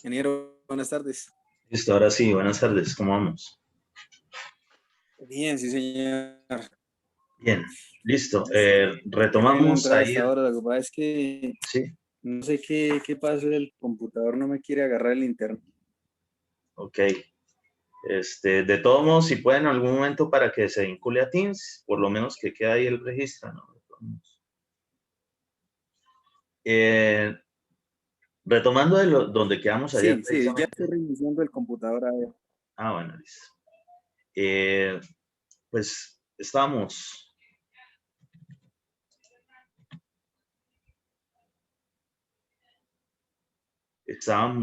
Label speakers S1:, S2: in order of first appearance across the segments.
S1: Ingeniero, buenas tardes.
S2: Listo, ahora sí, buenas tardes, ¿cómo vamos?
S1: Bien, sí, señor.
S2: Bien, listo.
S1: Qué pena
S2: Retomamos
S1: entrar a
S2: ahí,
S1: esta hora. Lo que pasa es que
S2: sí,
S1: no sé qué pasó, el computador no me quiere agarrar el internet.
S2: ok. De todos modos, si pueden en algún momento para que se vincule a Teams, por lo menos que quede ahí el registro, ¿no? De todos modos. Retomando donde quedamos ayer
S1: Sí, ya estoy
S2: precisamente.
S1: reiniciando el computador. A ver.
S2: Bueno, listo. Pues estábamos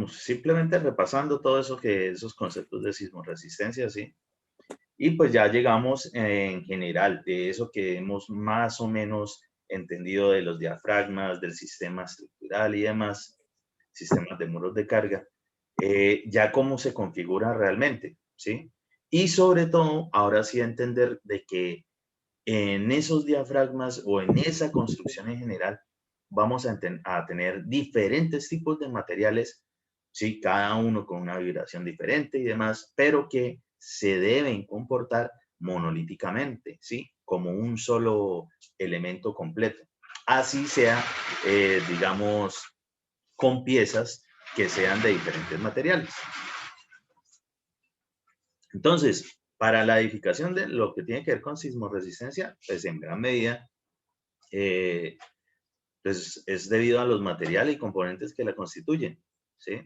S2: simplemente repasando todo eso esos conceptos de sismoresistencia, ¿sí? Y pues ya llegamos en general de eso que hemos más o menos entendido de los diafragmas, del sistema estructural y demás, sistemas de muros de carga, ya cómo se configura realmente, ¿sí? Y sobre todo, ahora sí entender de que en esos diafragmas o en esa construcción en general vamos a tener diferentes tipos de materiales, ¿sí? Cada uno con una vibración diferente y demás, pero que se deben comportar monolíticamente, ¿sí? Como un solo elemento completo. Así sea, digamos, con piezas que sean de diferentes materiales. Entonces, para la edificación de lo que tiene que ver con sismoresistencia, pues en gran medida pues es debido a los materiales y componentes que la constituyen, ¿sí?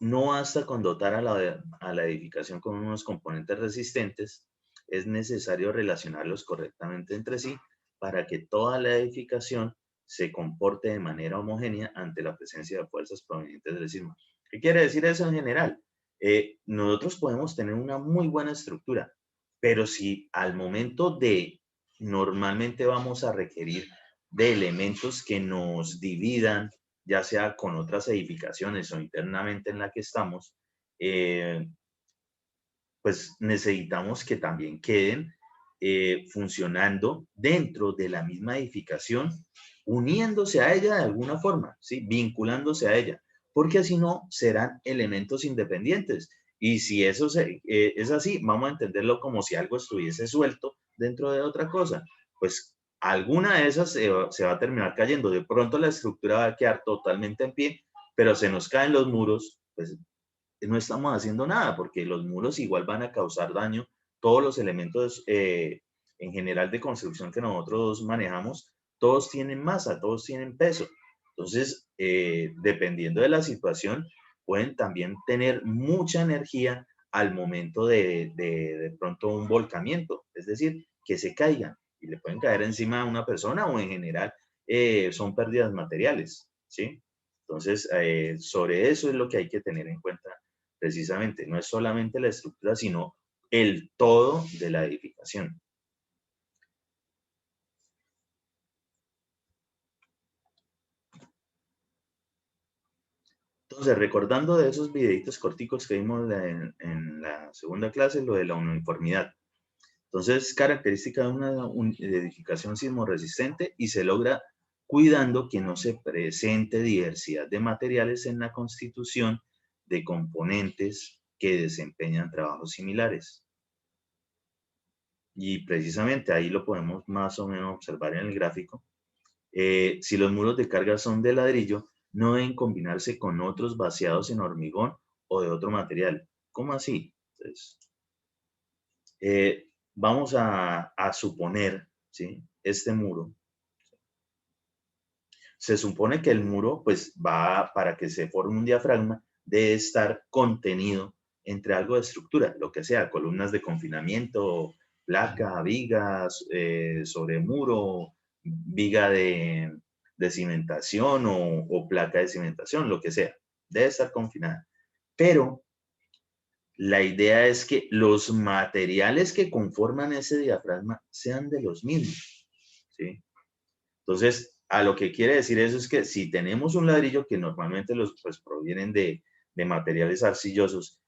S2: No basta con dotar a la edificación con unos componentes resistentes, es necesario relacionarlos correctamente entre sí para que toda la edificación se comporte de manera homogénea ante la presencia de fuerzas provenientes del sismo. ¿Qué quiere decir eso en general? Nosotros podemos tener una muy buena estructura, pero si al momento de normalmente vamos a requerir de elementos que nos dividan, ya sea con otras edificaciones o internamente en la que estamos, pues necesitamos que también queden funcionando dentro de la misma edificación, uniéndose a ella de alguna forma, ¿sí? Vinculándose a ella, porque así no serán elementos independientes. Y si eso es así, vamos a entenderlo como si algo estuviese suelto dentro de otra cosa. Pues alguna de esas se va a terminar cayendo. De pronto la estructura va a quedar totalmente en pie, pero se nos caen los muros, pues no estamos haciendo nada porque los muros igual van a causar daño. Todos los elementos en general de construcción que nosotros manejamos, todos tienen masa, todos tienen peso. Entonces, dependiendo de la situación, pueden también tener mucha energía al momento de pronto un volcamiento, es decir, que se caigan y le pueden caer encima a una persona o en general son pérdidas materiales, ¿sí? Entonces, sobre eso es lo que hay que tener en cuenta precisamente. No es solamente la estructura, sino el todo de la edificación. Entonces, recordando de esos videitos corticos que vimos en la segunda clase, lo de la uniformidad. Entonces, característica de una edificación sismorresistente y se logra cuidando que no se presente diversidad de materiales en la constitución de componentes que desempeñan trabajos similares. Y precisamente ahí lo podemos más o menos observar en el gráfico. Si los muros de carga son de ladrillo, no deben combinarse con otros vaciados en hormigón o de otro material. ¿Cómo así? Entonces, vamos a suponer, ¿sí? Este muro. Se supone que el muro, pues va, para que se forme un diafragma, debe estar contenido entre algo de estructura, lo que sea, columnas de confinamiento, placa, vigas, sobre muro, viga de cimentación o placa de cimentación, lo que sea, debe estar confinada. Pero la idea es que los materiales que conforman ese diafragma sean de los mismos, ¿sí? Entonces, a lo que quiere decir eso es que si tenemos un ladrillo que normalmente los pues, provienen de materiales arcillosos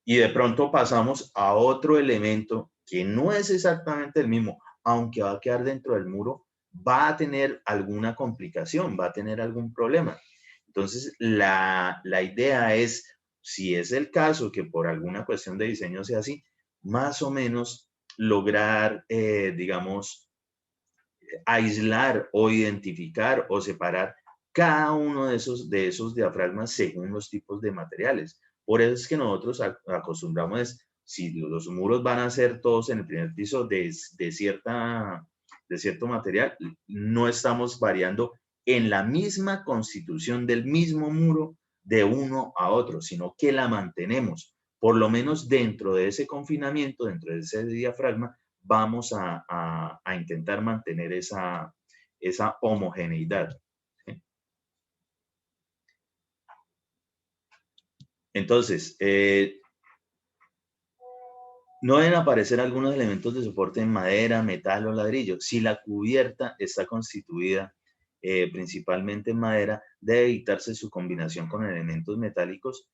S2: y de pronto pasamos a otro elemento que no es exactamente el mismo, aunque va a quedar dentro del muro, va a tener alguna complicación, va a tener algún problema. Entonces, la idea es, si es el caso que por alguna cuestión de diseño sea así, más o menos lograr, digamos, aislar o identificar o separar cada uno de esos diafragmas según los tipos de materiales. Por eso es que nosotros acostumbramos, si los muros van a ser todos en el primer piso de cierto material, no estamos variando en la misma constitución del mismo muro de uno a otro, sino que la mantenemos por lo menos dentro de ese confinamiento, dentro de ese diafragma, vamos a intentar mantener esa homogeneidad. ¿Sí? Entonces, no deben aparecer algunos elementos de soporte en madera, metal o ladrillo. Si la cubierta está constituida principalmente en madera, debe evitarse su combinación con elementos metálicos,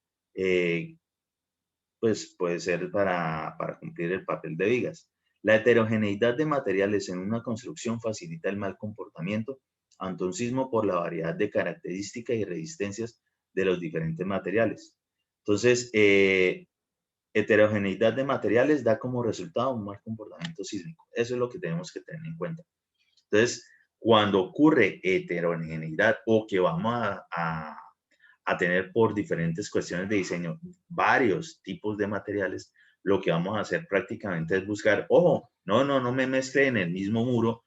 S2: pues puede ser para cumplir el papel de vigas. La heterogeneidad de materiales en una construcción facilita el mal comportamiento ante un sismo por la variedad de características y resistencias de los diferentes materiales. Entonces, heterogeneidad de materiales da como resultado un mal comportamiento sísmico. Eso es lo que tenemos que tener en cuenta. Entonces, cuando ocurre heterogeneidad o que vamos a tener por diferentes cuestiones de diseño varios tipos de materiales, lo que vamos a hacer prácticamente es buscar, ojo, no me mezcle en el mismo muro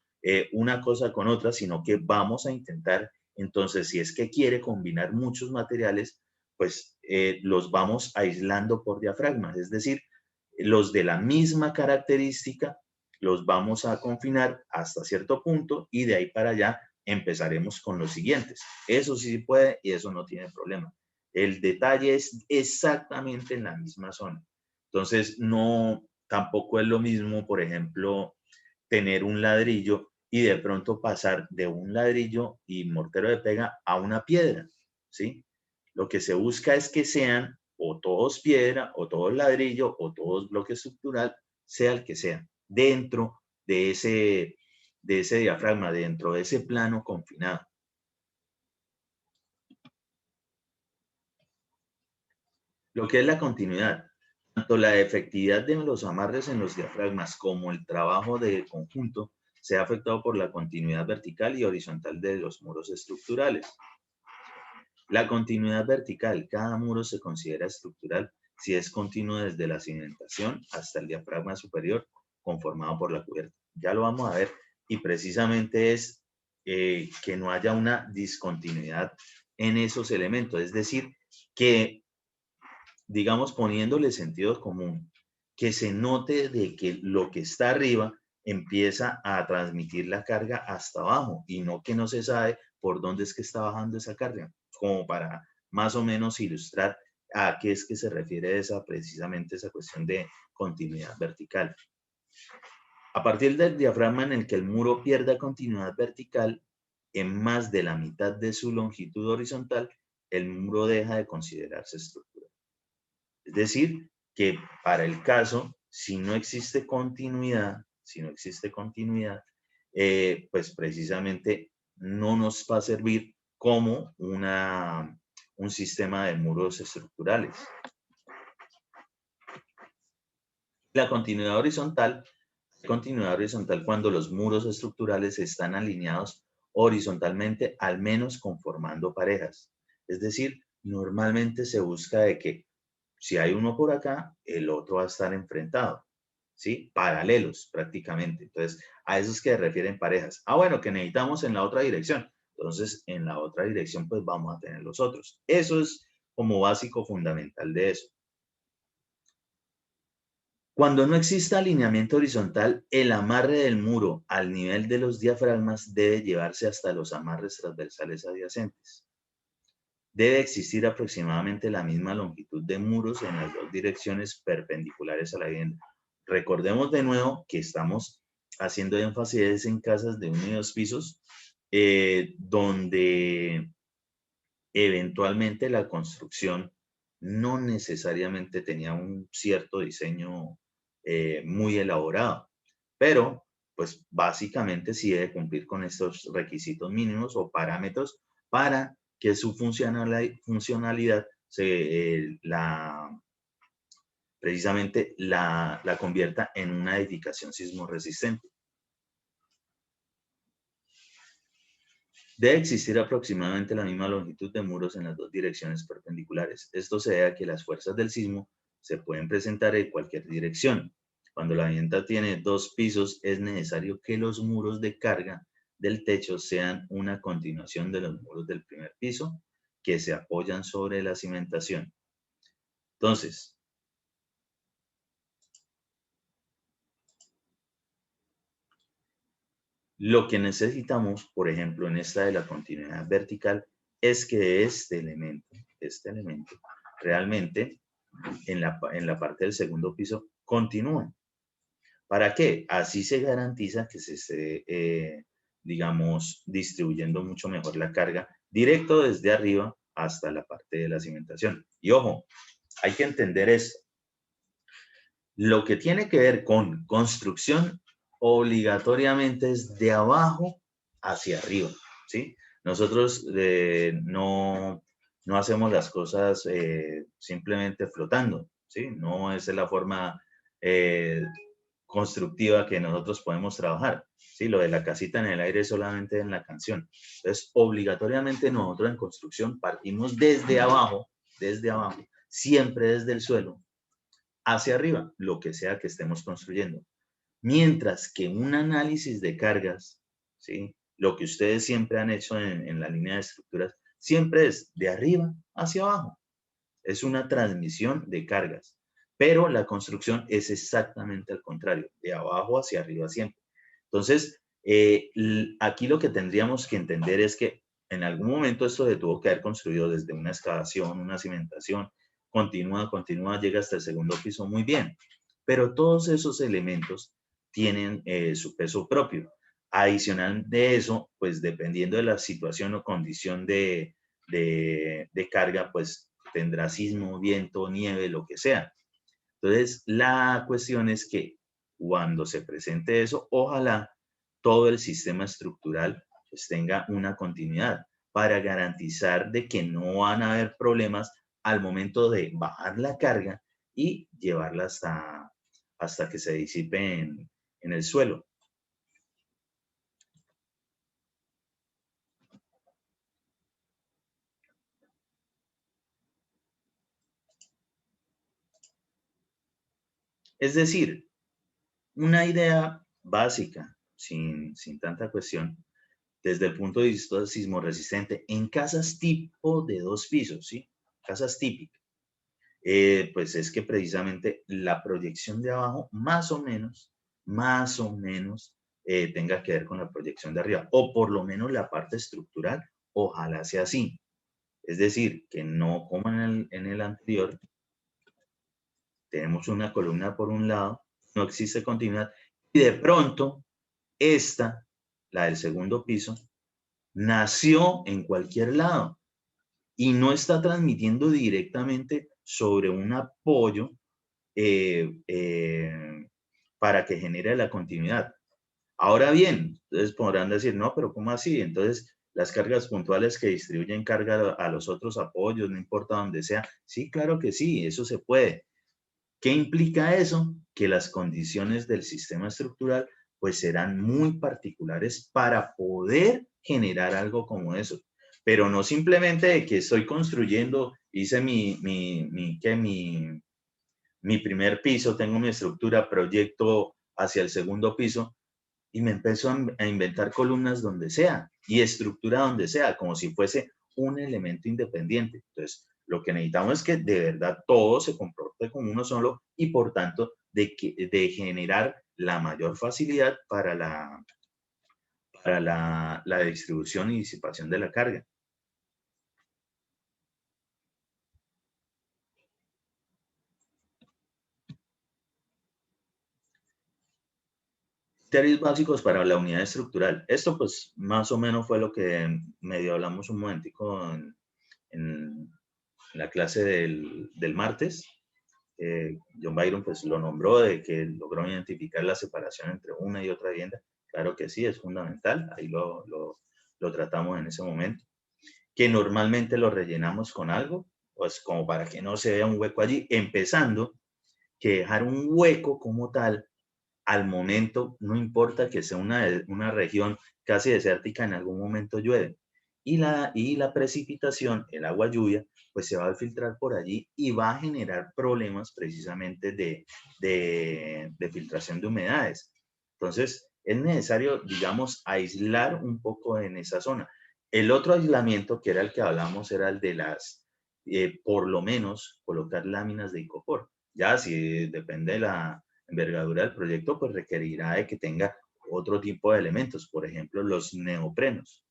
S2: una cosa con otra, sino que vamos a intentar, entonces, si es que quiere combinar muchos materiales, pues los vamos aislando por diafragmas, es decir, los de la misma característica los vamos a confinar hasta cierto punto y de ahí para allá empezaremos con los siguientes. Eso sí puede y eso no tiene problema. El detalle es exactamente en la misma zona. Entonces, no, tampoco es lo mismo, por ejemplo, tener un ladrillo y de pronto pasar de un ladrillo y mortero de pega a una piedra, ¿sí? Lo que se busca es que sean o todos piedra, o todos ladrillo, o todos bloque estructural, sea el que sea, dentro de ese diafragma, dentro de ese plano confinado. Lo que es la continuidad, tanto la efectividad de los amarres en los diafragmas como el trabajo de conjunto se ha afectado por la continuidad vertical y horizontal de los muros estructurales. La continuidad vertical, cada muro se considera estructural si es continuo desde la cimentación hasta el diafragma superior conformado por la cubierta. Ya lo vamos a ver y precisamente es que no haya una discontinuidad en esos elementos, es decir, que digamos poniéndole sentido común, que se note de que lo que está arriba empieza a transmitir la carga hasta abajo y no que no se sabe por dónde es que está bajando esa carga, como para más o menos ilustrar a qué es que se refiere precisamente esa cuestión de continuidad vertical. A partir del diafragma en el que el muro pierda continuidad vertical en más de la mitad de su longitud horizontal, el muro deja de considerarse estructura. Es decir, que para el caso, si no existe continuidad, pues precisamente no nos va a servir como un sistema de muros estructurales. La continuidad horizontal cuando los muros estructurales están alineados horizontalmente, al menos conformando parejas. Es decir, normalmente se busca de que si hay uno por acá, el otro va a estar enfrentado, ¿sí? Paralelos prácticamente. Entonces, a eso es que refieren parejas. Ah, bueno, que necesitamos en la otra dirección. Entonces, en la otra dirección, pues vamos a tener los otros. Eso es como básico fundamental de eso. Cuando no exista alineamiento horizontal, el amarre del muro al nivel de los diafragmas debe llevarse hasta los amarres transversales adyacentes. Debe existir aproximadamente la misma longitud de muros en las dos direcciones perpendiculares a la vivienda. Recordemos de nuevo que estamos haciendo énfasis en casas de 1 y 2 pisos, donde eventualmente la construcción no necesariamente tenía un cierto diseño muy elaborado, pero pues básicamente sí debe cumplir con estos requisitos mínimos o parámetros para que su funcionalidad precisamente la convierta en una edificación sismo resistente. Debe existir aproximadamente la misma longitud de muros en las dos direcciones perpendiculares. Esto se debe a que las fuerzas del sismo se pueden presentar en cualquier dirección. Cuando la vivienda tiene 2 pisos, es necesario que los muros de carga del techo sean una continuación de los muros del primer piso que se apoyan sobre la cimentación. Entonces, Lo que necesitamos, por ejemplo, en esta de la continuidad vertical, es que este elemento, realmente en la parte del segundo piso continúe. ¿Para qué? Así se garantiza que se esté, digamos, distribuyendo mucho mejor la carga directo desde arriba hasta la parte de la cimentación. Y ojo, hay que entender esto. Lo que tiene que ver con construcción obligatoriamente es de abajo hacia arriba, ¿sí? Nosotros no hacemos las cosas simplemente flotando, ¿sí? No es la forma eh, constructiva que nosotros podemos trabajar, ¿sí? Lo de la casita en el aire es solamente en la canción. Entonces, obligatoriamente nosotros en construcción partimos desde abajo, siempre desde el suelo, hacia arriba, lo que sea que estemos construyendo. Mientras que un análisis de cargas, ¿sí? Lo que ustedes siempre han hecho en la línea de estructuras, siempre es de arriba hacia abajo. Es una transmisión de cargas. Pero la construcción es exactamente al contrario, de abajo hacia arriba siempre. Entonces, aquí lo que tendríamos que entender es que en algún momento esto se tuvo que haber construido desde una excavación, una cimentación, continúa, llega hasta el segundo piso muy bien. Pero todos esos elementos tienen su peso propio. Adicional de eso, pues dependiendo de la situación o condición de carga, pues tendrá sismo, viento, nieve, lo que sea. Entonces, la cuestión es que cuando se presente eso, ojalá todo el sistema estructural pues tenga una continuidad para garantizar de que no van a haber problemas al momento de bajar la carga y llevarla hasta que se disipe en el suelo. Es decir, una idea básica, sin tanta cuestión, desde el punto de vista sismo resistente, en casas tipo de 2 pisos, ¿sí? Casas típicas. Pues es que precisamente la proyección de abajo más o menos, tenga que ver con la proyección de arriba, o por lo menos la parte estructural, ojalá sea así. Es decir, que no como en el anterior, tenemos una columna por un lado, no existe continuidad, y de pronto esta, la del segundo piso, nació en cualquier lado y no está transmitiendo directamente sobre un apoyo eh, eh, para que genere la continuidad. Ahora bien, ustedes podrán decir, no, pero ¿cómo así? Entonces, las cargas puntuales que distribuyen carga a los otros apoyos, no importa dónde sea. Sí, claro que sí, eso se puede. ¿Qué implica eso? Que las condiciones del sistema estructural pues serán muy particulares para poder generar algo como eso. Pero no simplemente de que estoy construyendo, hice mi primer piso, tengo mi estructura, proyecto hacia el segundo piso y me empiezo a inventar columnas donde sea y estructura donde sea, como si fuese un elemento independiente. Entonces, lo que necesitamos es que de verdad todo se comporte como uno solo y por tanto de generar la mayor facilidad para la distribución y disipación de la carga. Criterios básicos para la unidad estructural. Esto pues más o menos fue lo que medio hablamos un momentico en la clase del martes. John Byron pues lo nombró de que logró identificar la separación entre una y otra vivienda. Claro que sí, es fundamental. Ahí lo tratamos en ese momento. Que normalmente lo rellenamos con algo, pues como para que no se vea un hueco allí, empezando que dejar un hueco como tal al momento, no importa que sea una región casi desértica, en algún momento llueve. Y la precipitación, el agua lluvia, pues se va a filtrar por allí y va a generar problemas precisamente de filtración de humedades. Entonces, es necesario, digamos, aislar un poco en esa zona. El otro aislamiento, que era el que hablamos, era el de por lo menos, colocar láminas de icopor. Ya si depende de la envergadura del proyecto, pues requerirá de que tenga otro tipo de elementos, por ejemplo, los neoprenos.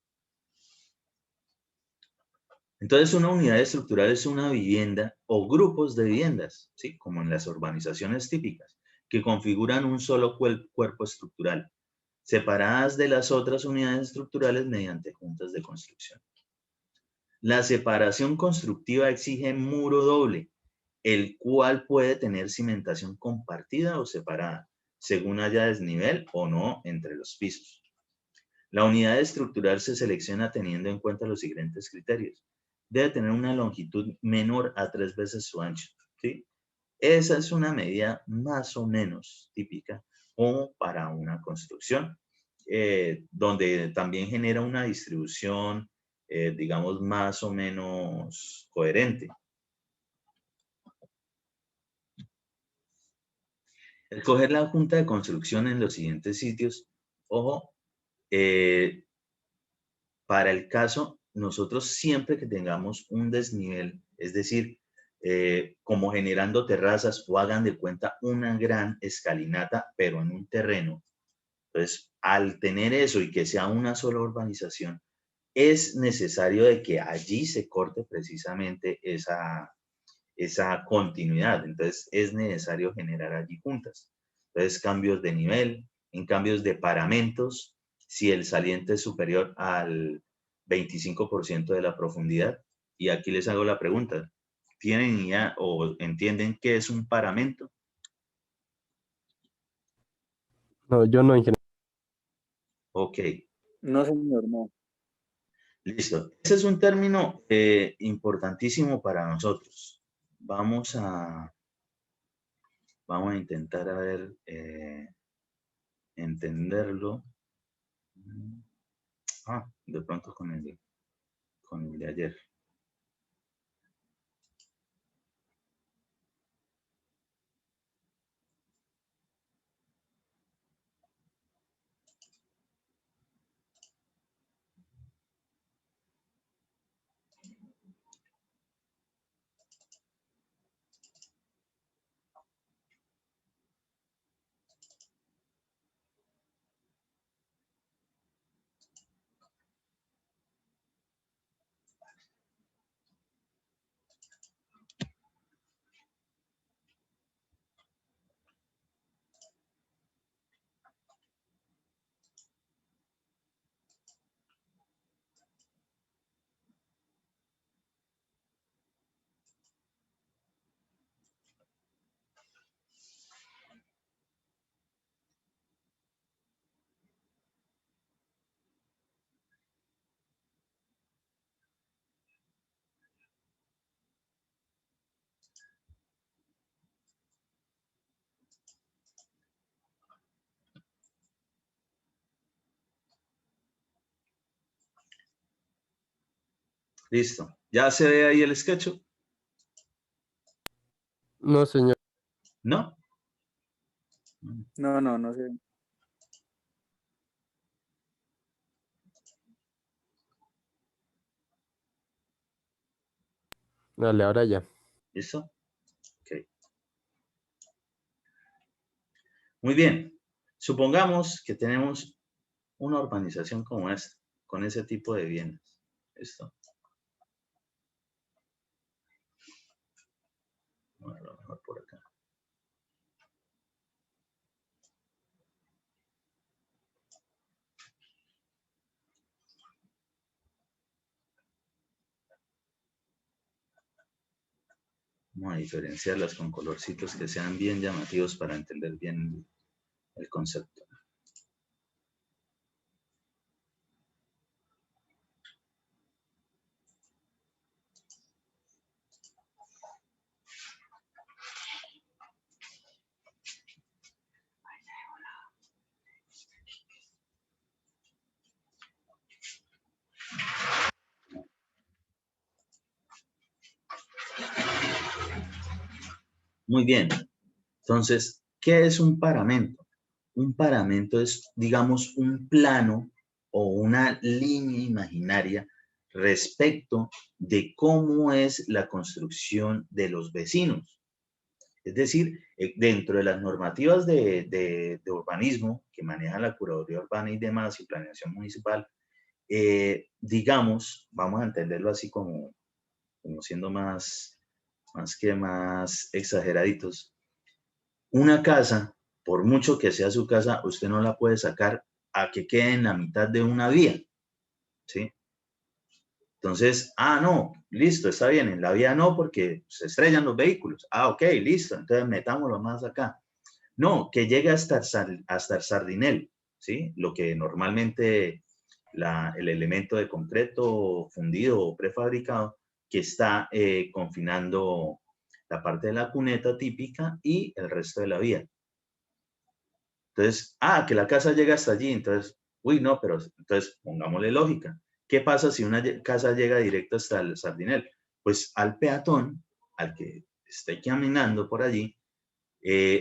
S2: Entonces, una unidad estructural es una vivienda o grupos de viviendas, ¿sí? Como en las urbanizaciones típicas, que configuran un solo cuerpo estructural, separadas de las otras unidades estructurales mediante juntas de construcción. La separación constructiva exige muro doble, el cual puede tener cimentación compartida o separada, según haya desnivel o no entre los pisos. La unidad estructural se selecciona teniendo en cuenta los siguientes criterios. Debe tener una longitud menor a 3 veces su ancho, ¿sí? Esa es una medida más o menos típica como para una construcción, donde también genera una distribución, digamos, más o menos coherente. Escoger la junta de construcción en los siguientes sitios. Ojo, para el caso, nosotros siempre que tengamos un desnivel, es decir, como generando terrazas o hagan de cuenta una gran escalinata, pero en un terreno. Entonces, al tener eso y que sea una sola urbanización, es necesario de que allí se corte precisamente esa continuidad. Entonces, es necesario generar allí juntas. Entonces, cambios de nivel, en cambios de paramentos, si el saliente es superior al 25% de la profundidad. Y aquí les hago la pregunta, ¿tienen ya o entienden qué es un paramento?
S3: No, yo no, ingeniero.
S2: Ok,
S1: No, señor, no.
S2: listo. Ese es un término importantísimo para nosotros. Vamos a intentar a ver, entenderlo. De pronto con el de ayer. Listo. ¿Ya se ve ahí el sketch?
S3: No, señor.
S2: ¿No?
S1: No, no, no sé.
S3: Dale, ahora ya.
S2: ¿Listo? Ok. Muy bien. Supongamos que tenemos una urbanización como esta, con ese tipo de bienes. ¿Listo? Bueno, a lo mejor por acá. Vamos a diferenciarlas con colorcitos que sean bien llamativos para entender bien el concepto. Muy bien. Entonces, ¿qué es un paramento? Un paramento es, digamos, un plano o una línea imaginaria respecto de cómo es la construcción de los vecinos. Es decir, dentro de las normativas de urbanismo que maneja la Curaduría Urbana y demás y planeación municipal, digamos, vamos a entenderlo así como siendo más exageraditos, una casa, por mucho que sea su casa, usted no la puede sacar a que quede en la mitad de una vía, ¿sí? Entonces, no, listo, está bien, en la vía no, porque se estrellan los vehículos. Ok, listo, entonces metámoslo más acá. No, que llegue hasta el Sardinel, ¿sí? Lo que normalmente el elemento de concreto fundido o prefabricado que está confinando la parte de la cuneta típica y el resto de la vía. Entonces, que la casa llega hasta allí, entonces, uy, no, pero entonces pongámosle lógica. ¿Qué pasa si una casa llega directo hasta el Sardinel? Pues al peatón, al que esté caminando por allí,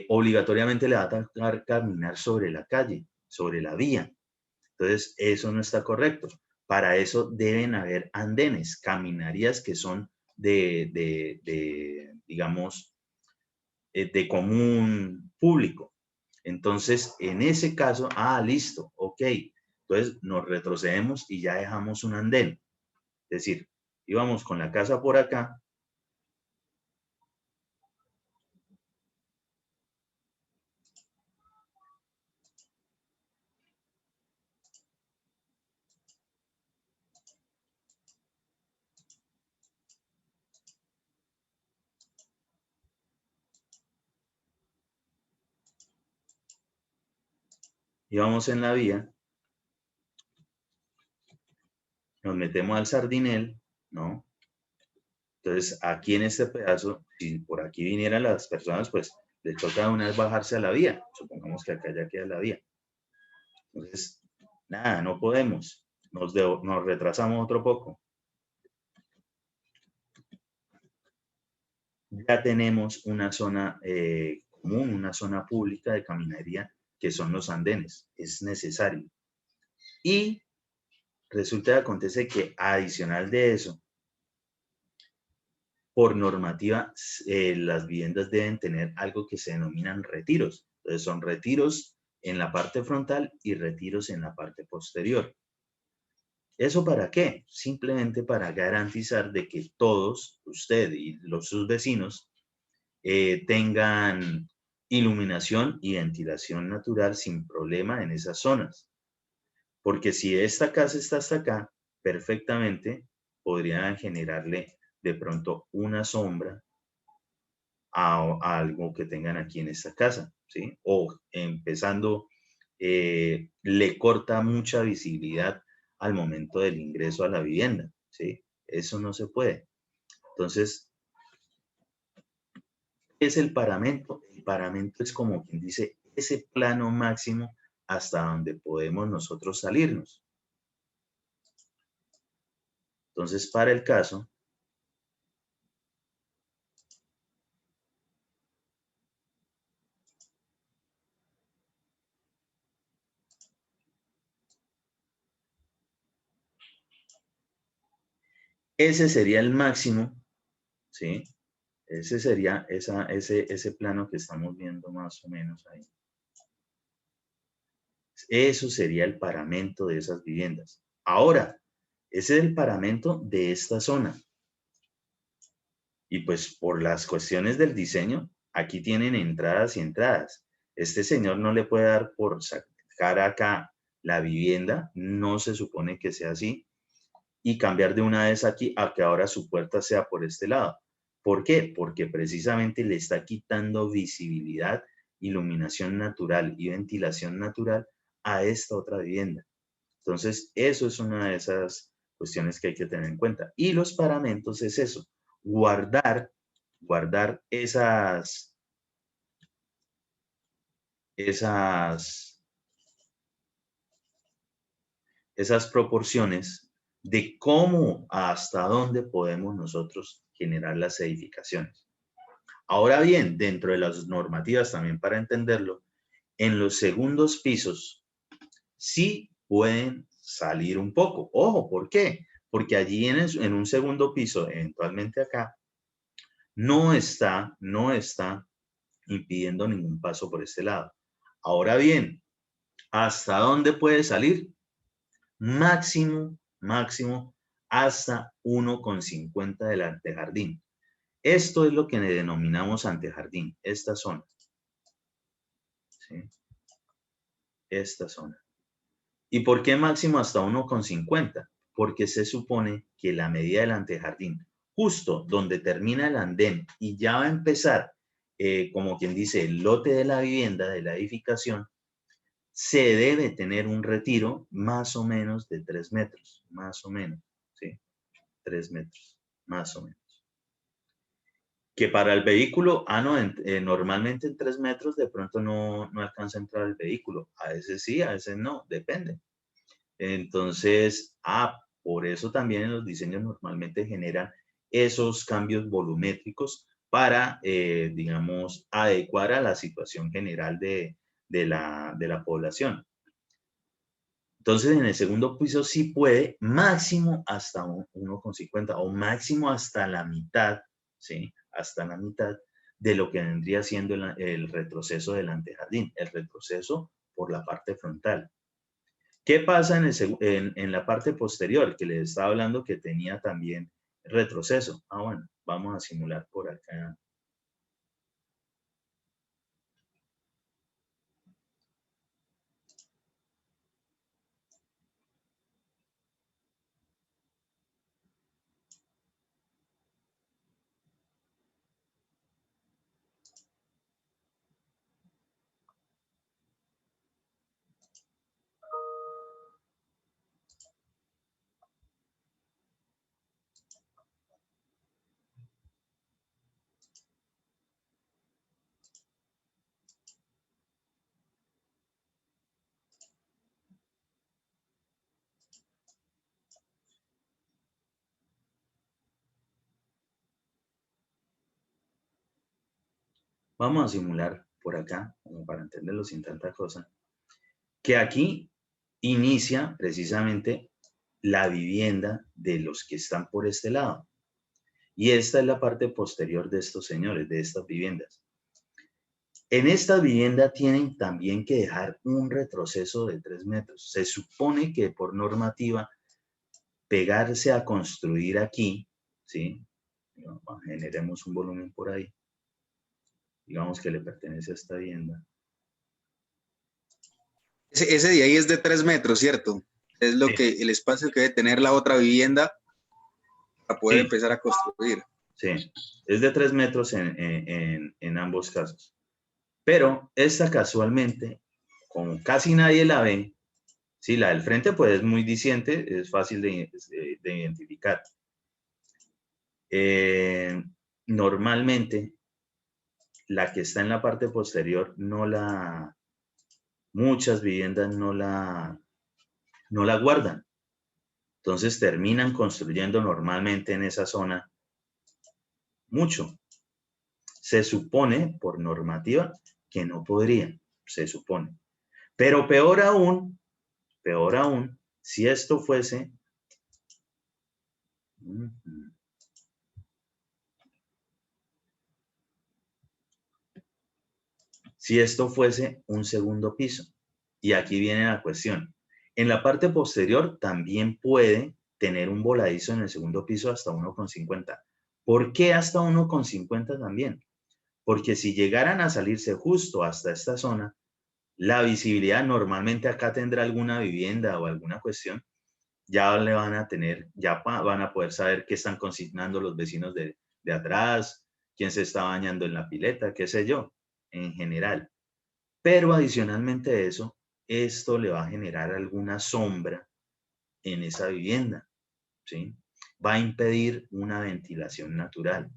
S2: obligatoriamente le va a tocar caminar sobre la calle, sobre la vía. Entonces, eso no está correcto. Para eso deben haber andenes, caminarías que son digamos, de común público. Entonces, en ese caso, listo, ok. Entonces, nos retrocedemos y ya dejamos un andén. Es decir, íbamos con la casa por acá. Íbamos en la vía. Nos metemos al Sardinel, ¿no? Entonces, aquí en este pedazo, si por aquí vinieran las personas, pues les toca una vez bajarse a la vía. Supongamos que acá ya queda la vía. Entonces, nada, no podemos. Nos retrasamos otro poco. Ya tenemos una zona común, una zona pública de caminaría, que son los andenes. Es necesario. Y resulta que acontece que adicional de eso, por normativa, las viviendas deben tener algo que se denominan retiros. Entonces son retiros en la parte frontal y retiros en la parte posterior. ¿Eso para qué? Simplemente para garantizar de que todos, usted y sus vecinos, tengan iluminación y ventilación natural sin problema en esas zonas. Porque si esta casa está hasta acá, perfectamente podrían generarle de pronto una sombra a algo que tengan aquí en esta casa, ¿sí? O empezando, le corta mucha visibilidad al momento del ingreso a la vivienda, ¿sí? Eso no se puede. Entonces, ¿qué es el paramento? El paramento es como quien dice ese plano máximo hasta donde podemos nosotros salirnos. Entonces, para el caso, ese sería el máximo, ¿sí? Ese sería ese plano que estamos viendo más o menos ahí. Eso sería el paramento de esas viviendas. Ahora, ese es el paramento de esta zona. Y pues por las cuestiones del diseño, aquí tienen entradas y entradas. Este señor no le puede dar por sacar acá la vivienda, no se supone que sea así, y cambiar de una vez aquí a que ahora su puerta sea por este lado. ¿Por qué? Porque precisamente le está quitando visibilidad, iluminación natural y ventilación natural a esta otra vivienda. Entonces, eso es una de esas cuestiones que hay que tener en cuenta. Y los paramentos es eso, guardar esas proporciones de cómo hasta dónde podemos nosotros generar las edificaciones. Ahora bien, dentro de las normativas, también para entenderlo, en los segundos pisos sí pueden salir un poco. Ojo, ¿por qué? Porque allí en un segundo piso, eventualmente acá, no está impidiendo ningún paso por este lado. Ahora bien, ¿hasta dónde puede salir? Máximo hasta 1,50 del antejardín. Esto es lo que denominamos antejardín, esta zona. ¿Sí? Esta zona. ¿Y por qué máximo hasta 1,50? Porque se supone que la medida del antejardín, justo donde termina el andén y ya va a empezar, como quien dice, el lote de la vivienda, de la edificación, se debe tener un retiro más o menos de 3 metros, más o menos, ¿sí? 3 metros, más o menos. Que para el vehículo, no, normalmente en 3 metros de pronto no alcanza a entrar el vehículo. A veces sí, a veces no, depende. Entonces, por eso también en los diseños normalmente generan esos cambios volumétricos para, digamos, adecuar a la situación general de la población. Entonces, en el segundo piso sí puede máximo hasta 1,50 o máximo hasta la mitad, ¿sí? Hasta la mitad de lo que vendría siendo el retroceso del antejardín, el retroceso por la parte frontal. ¿Qué pasa en la parte posterior? Que les estaba hablando que tenía también retroceso. Bueno, vamos a simular por acá. Vamos a simular por acá, como para entenderlo sin tanta cosa, que aquí inicia precisamente la vivienda de los que están por este lado. Y esta es la parte posterior de estos señores, de estas viviendas. En esta vivienda tienen también que dejar un retroceso de 3 metros. Se supone que por normativa, pegarse a construir aquí, ¿sí? Generemos un volumen por ahí. Digamos que le pertenece a esta vivienda.
S4: Ese de ahí es de 3 metros, ¿cierto? Es lo que el espacio que debe tener la otra vivienda para poder empezar a construir.
S2: Sí, es de 3 metros en ambos casos. Pero esta casualmente, como casi nadie la ve, sí, la del frente pues es muy diciente, es fácil de identificar. Normalmente, la que está en la parte posterior, muchas viviendas no la guardan. Entonces terminan construyendo normalmente en esa zona mucho. Se supone, por normativa, que no podrían, se supone. Pero peor aún, si esto fuese... Si esto fuese un segundo piso. Y aquí viene la cuestión. En la parte posterior también puede tener un voladizo en el segundo piso hasta 1,50. ¿Por qué hasta 1,50 también? Porque si llegaran a salirse justo hasta esta zona, la visibilidad normalmente acá tendrá alguna vivienda o alguna cuestión, ya le van a tener, ya van a poder saber qué están consignando los vecinos de atrás, quién se está bañando en la pileta, qué sé yo, en general. Pero adicionalmente a eso, esto le va a generar alguna sombra en esa vivienda, ¿sí? Va a impedir una ventilación natural.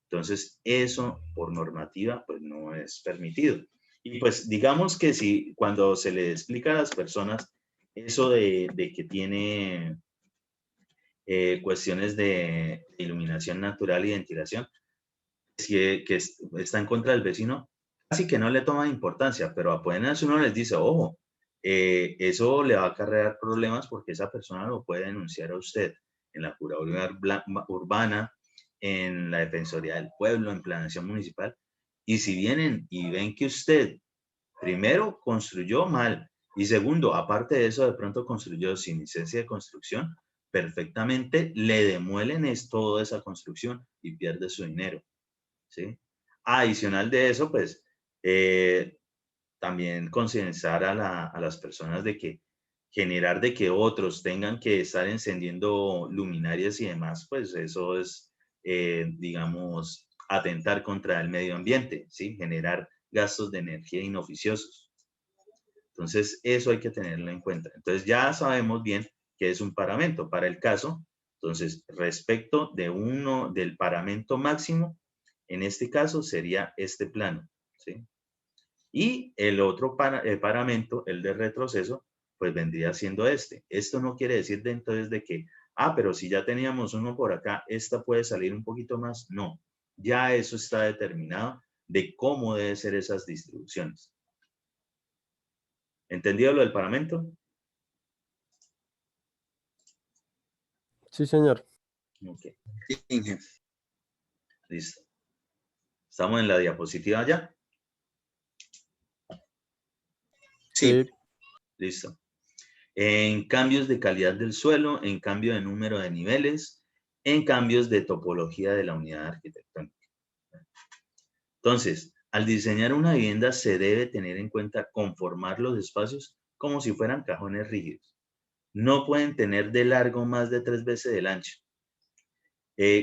S2: Entonces, eso por normativa, pues no es permitido. Y pues digamos que si cuando se le explica a las personas eso de que tiene cuestiones de iluminación natural y ventilación, que está en contra del vecino, casi que no le toma importancia, pero apenas uno les dice, ojo, eso le va a acarrear problemas porque esa persona lo puede denunciar a usted en la Curaduría Urbana, en la Defensoría del Pueblo, en Planeación Municipal, Y si vienen y ven que usted, primero, construyó mal, y segundo, aparte de eso, de pronto construyó sin licencia de construcción, perfectamente le demuelen toda esa construcción y pierde su dinero, ¿sí? Adicional de eso, pues, también concientizar a las personas de que generar de que otros tengan que estar encendiendo luminarias y demás, pues eso es, digamos, atentar contra el medio ambiente, ¿sí? Generar gastos de energía inoficiosos. Entonces, eso hay que tenerlo en cuenta. Entonces, ya sabemos bien qué es un paramento para el caso. Entonces, respecto del paramento máximo, en este caso sería este plano, ¿sí? Y el otro paramento, el de retroceso, pues vendría siendo este. Esto no quiere decir entonces de que, pero si ya teníamos uno por acá, esta puede salir un poquito más. No, ya eso está determinado de cómo deben ser esas distribuciones. ¿Entendido lo del paramento?
S3: Sí, señor.
S2: Ok,
S4: Sí, Inge.
S2: listo. ¿Estamos en la diapositiva ya?
S4: Sí,
S3: Sí,
S2: Listo. En cambios de calidad del suelo, en cambio de número de niveles, en cambios de topología de la unidad arquitectónica. Entonces, al diseñar una vivienda se debe tener en cuenta conformar los espacios como si fueran cajones rígidos. No pueden tener de largo más de 3 veces el ancho.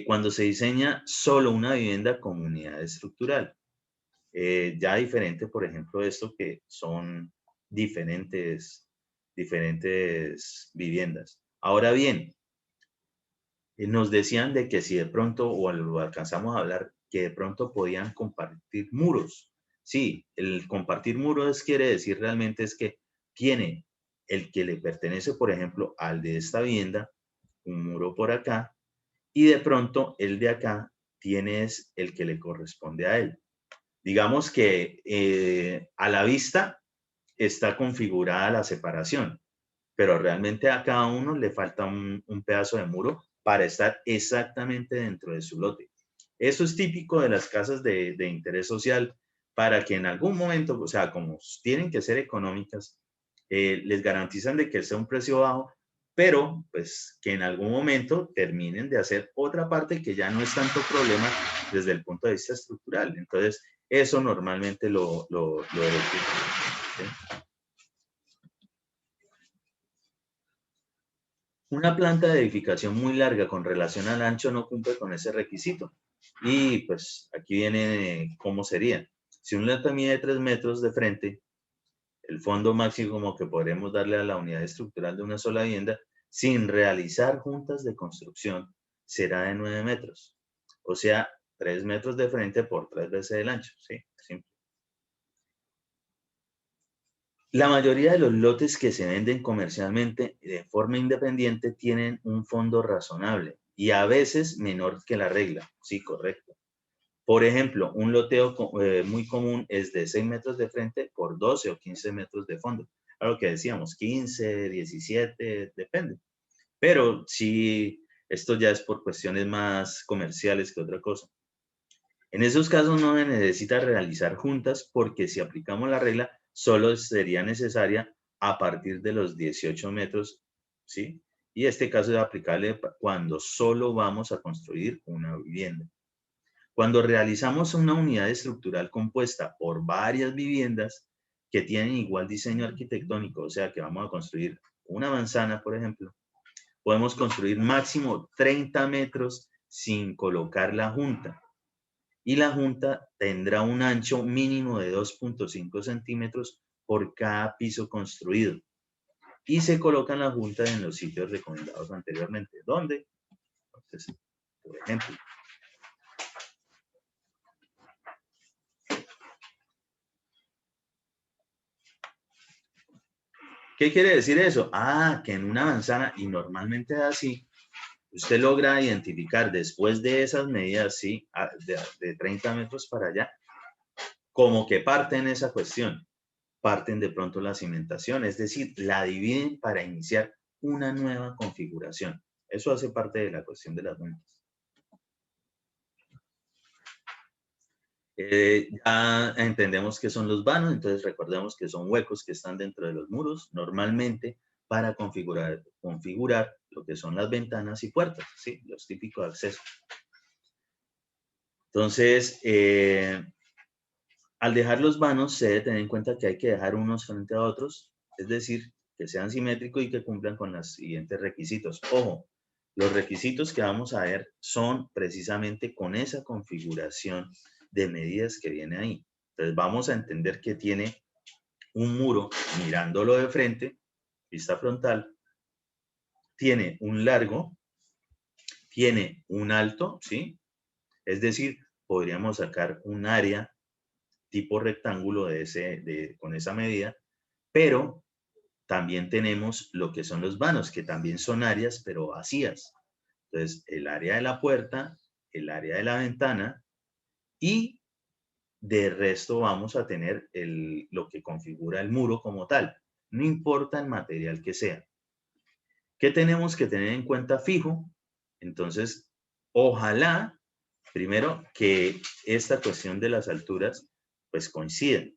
S2: Cuando se diseña solo una vivienda como unidad estructural, ya diferente, por ejemplo, esto que son diferentes viviendas. Ahora bien, nos decían de que si de pronto, o lo alcanzamos a hablar, que de pronto podían compartir muros. Sí, el compartir muros quiere decir realmente es que tiene el que le pertenece, por ejemplo, al de esta vivienda, un muro por acá, y de pronto el de acá tiene es el que le corresponde a él. Digamos que a la vista está configurada la separación, pero realmente a cada uno le falta un pedazo de muro para estar exactamente dentro de su lote. Eso es típico de las casas de interés social para que en algún momento, o sea, como tienen que ser económicas, les garantizan de que sea un precio bajo, pero pues que en algún momento terminen de hacer otra parte que ya no es tanto problema desde el punto de vista estructural. Entonces, eso normalmente lo ¿sí? Una planta de edificación muy larga con relación al ancho no cumple con ese requisito. Y pues aquí viene cómo sería. Si un lote mide 3 metros de frente, el fondo máximo que podremos darle a la unidad estructural de una sola vivienda, sin realizar juntas de construcción, será de 9 metros. O sea, 3 metros de frente por 3 veces el ancho. ¿Sí? Simple. La mayoría de los lotes que se venden comercialmente de forma independiente tienen un fondo razonable y a veces menor que la regla. Sí, correcto. Por ejemplo, un loteo muy común es de 6 metros de frente por 12 o 15 metros de fondo. Claro que decíamos 15, 17, depende. Pero sí, esto ya es por cuestiones más comerciales que otra cosa. En esos casos no se necesita realizar juntas porque si aplicamos la regla, solo sería necesaria a partir de los 18 metros, ¿sí? Y este caso es aplicable cuando solo vamos a construir una vivienda. Cuando realizamos una unidad estructural compuesta por varias viviendas que tienen igual diseño arquitectónico, o sea que vamos a construir una manzana, por ejemplo, podemos construir máximo 30 metros sin colocar la junta. Y la junta tendrá un ancho mínimo de 2.5 centímetros por cada piso construido. Y se colocan las juntas en los sitios recomendados anteriormente. ¿Dónde? Entonces, por ejemplo, ¿qué quiere decir eso? Que en una manzana, y normalmente es así, usted logra identificar después de esas medidas, sí, de 30 metros para allá, como que parten esa cuestión, parten de pronto la cimentación, es decir, la dividen para iniciar una nueva configuración. Eso hace parte de la cuestión de las juntas. Ya entendemos qué son los vanos, entonces recordemos que son huecos que están dentro de los muros, normalmente para configurar lo que son las ventanas y puertas, ¿sí? Los típicos accesos. Entonces, al dejar los vanos, se debe tener en cuenta que hay que dejar unos frente a otros, es decir, que sean simétricos y que cumplan con los siguientes requisitos. Ojo, los requisitos que vamos a ver son precisamente con esa configuración de medidas que viene ahí. Entonces vamos a entender que tiene un muro mirándolo de frente, vista frontal, tiene un largo, tiene un alto, ¿sí? Es decir, podríamos sacar un área tipo rectángulo con esa medida, pero también tenemos lo que son los vanos, que también son áreas, pero vacías. Entonces, el área de la puerta, el área de la ventana y de resto vamos a tener lo que configura el muro como tal. No importa el material que sea. ¿Qué tenemos que tener en cuenta fijo? Entonces, ojalá, primero, que esta cuestión de las alturas, pues coinciden,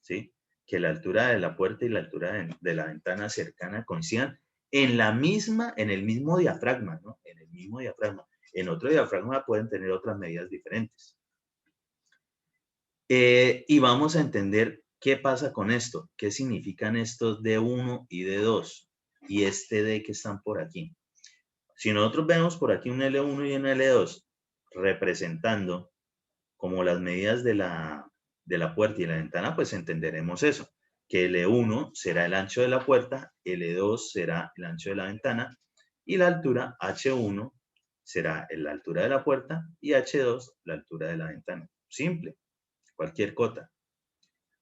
S2: ¿sí? Que la altura de la puerta y la altura de la ventana cercana coincidan en el mismo diafragma, ¿no? En el mismo diafragma. En otro diafragma pueden tener otras medidas diferentes. Y vamos a entender qué pasa con esto, qué significan estos D1 y D2 y este D que están por aquí. Si nosotros vemos por aquí un L1 y un L2 representando como las medidas de la puerta y la ventana, pues entenderemos eso, que L1 será el ancho de la puerta, L2 será el ancho de la ventana y la altura H1 será la altura de la puerta y H2 la altura de la ventana. Simple, cualquier cota.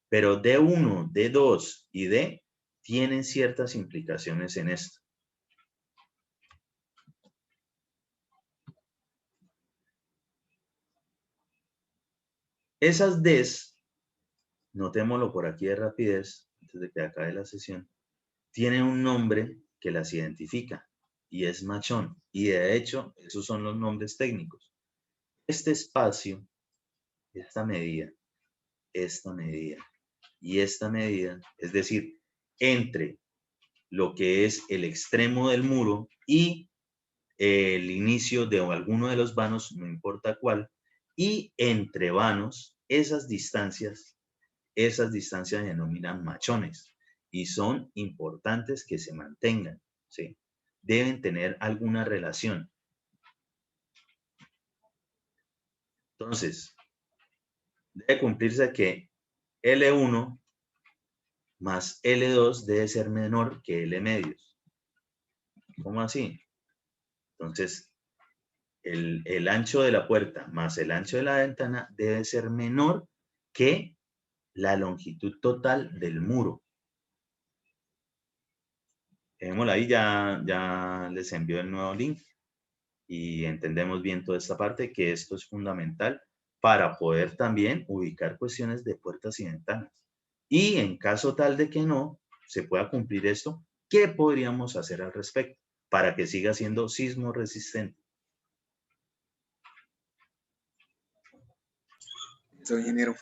S2: Pero D1, D2 y D tienen ciertas implicaciones en esto. Esas Ds, notémoslo por aquí de rapidez, antes de que acabe la sesión, tienen un nombre que las identifica y es machón. Y de hecho, esos son los nombres técnicos. Este espacio, esta medida y esta medida, es decir, entre lo que es el extremo del muro y el inicio de alguno de los vanos, no importa cuál, y entre vanos, esas distancias se denominan machones y son importantes que se mantengan, ¿sí? Deben tener alguna relación. Entonces, debe cumplirse que L1 más L2 debe ser menor que L medios. ¿Cómo así? Entonces, el ancho de la puerta más el ancho de la ventana debe ser menor que la longitud total del muro. Dejémoslo ahí, ya les envío el nuevo link y entendemos bien toda esta parte, que esto es fundamental para poder también ubicar cuestiones de puertas y ventanas. Y en caso tal de que no se pueda cumplir esto, ¿qué podríamos hacer al respecto para que siga siendo sismo resistente?
S4: Soy ingeniero.